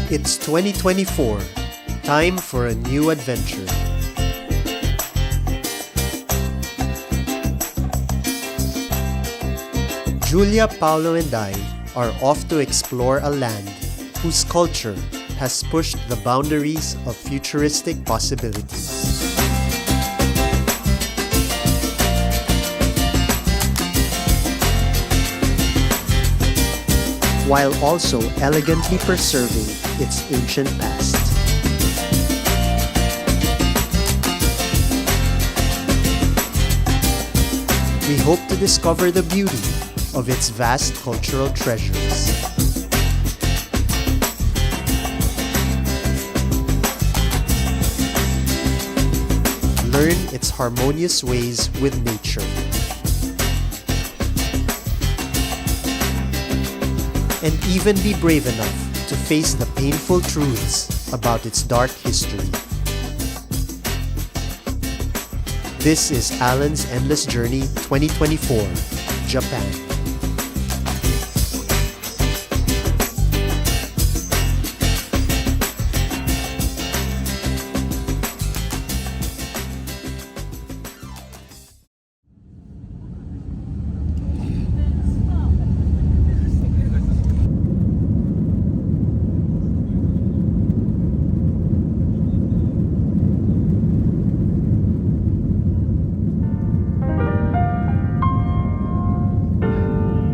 It's 2024. Time for a new adventure. Julia, Paolo, and I are off to explore a land whose culture has pushed the boundaries of futuristic possibilities. While also elegantly preserving its ancient past. We hope to discover the beauty of its vast cultural treasures. Learn its harmonious ways with nature. And even be brave enough to face the painful truths about its dark history. This is Alan's Endless Journey 2024, Japan.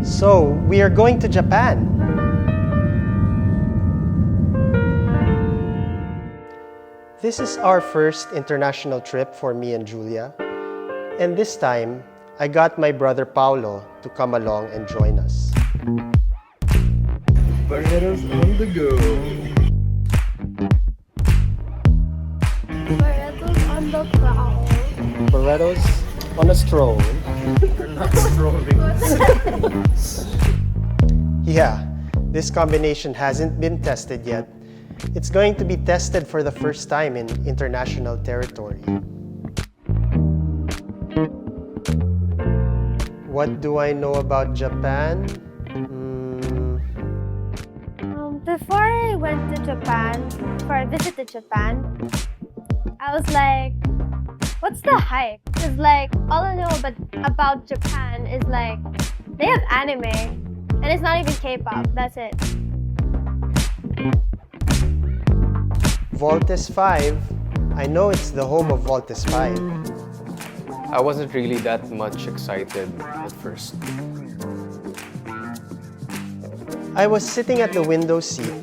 So, we are going to Japan. This is our first international trip for me and Julia. And this time, I got my brother Paolo to come along and join us. Barrettos on the go. Barrettos on the prowl. Barrettos on a stroll. We're not strolling. Yeah, this combination hasn't been tested yet. It's going to be tested for the first time in international territory. What do I know about Japan? Before I went to Japan, before I visited Japan, I was like, what's the hype? Because like, all I know about Japan is like, they have anime, and it's not even K-pop, that's it. Voltes 5, I know it's the home of Voltes 5. I wasn't really that much excited at first. I was sitting at the window seat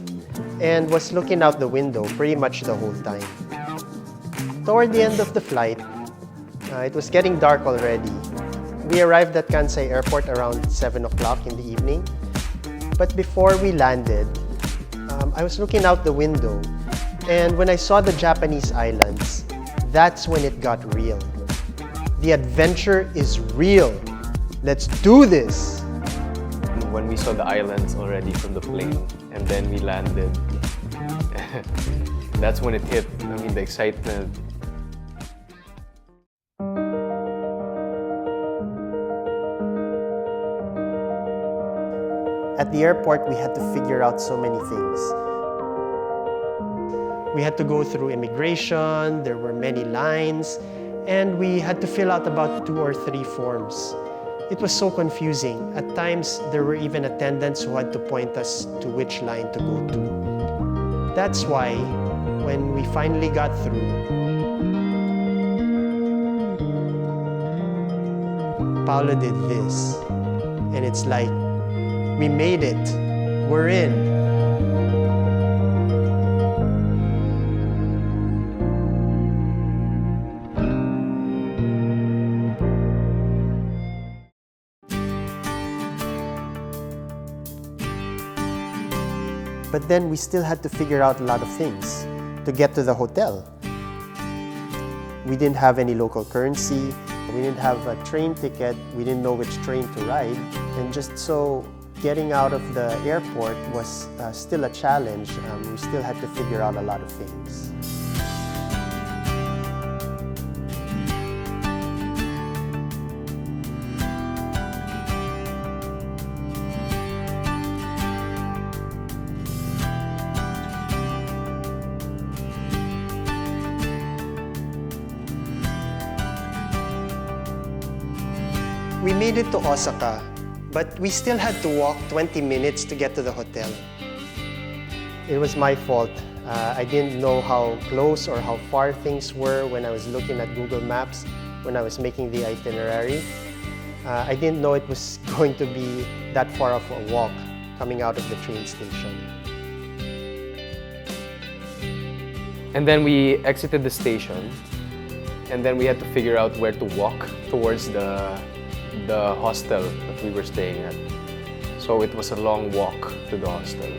and was looking out the window pretty much the whole time. Toward the end of the flight, it was getting dark already. We arrived at Kansai Airport around 7 o'clock in the evening. But before we landed, I was looking out the window, and when I saw the Japanese islands, that's when it got real. The adventure is real. Let's do this! When we saw the islands already from the plane, and then we landed, that's when it hit. I mean, the excitement. At the airport, we had to figure out so many things. We had to go through immigration, there were many lines, and we had to fill out about 2 or 3 forms. It was so confusing. At times, there were even attendants who had to point us to which line to go to. That's why, when we finally got through, Paolo did this, and it's like, we made it. We're in. But then we still had to figure out a lot of things to get to the hotel. We didn't have any local currency. We didn't have a train ticket. We didn't know which train to ride. And just so getting out of the airport was still a challenge. We still had to figure out a lot of things. We made it to Osaka, but we still had to walk 20 minutes to get to the hotel. It was my fault. I didn't know how close or how far things were when I was looking at Google Maps, when I was making the itinerary. I didn't know it was going to be that far of a walk coming out of the train station. And then we exited the station, and then we had to figure out where to walk towards the hostel that we were staying at. So it was a long walk to the hostel.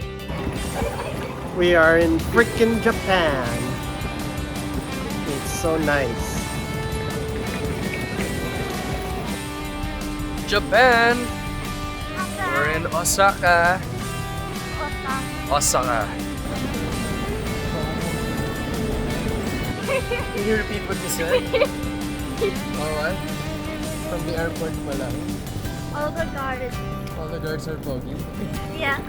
We are in freaking Japan. It's so nice. Japan! We're in Osaka. Osaka. Can you repeat what you said? Oh, what? From the airport pa lang. All the guards. All the guards are pogging. Yeah.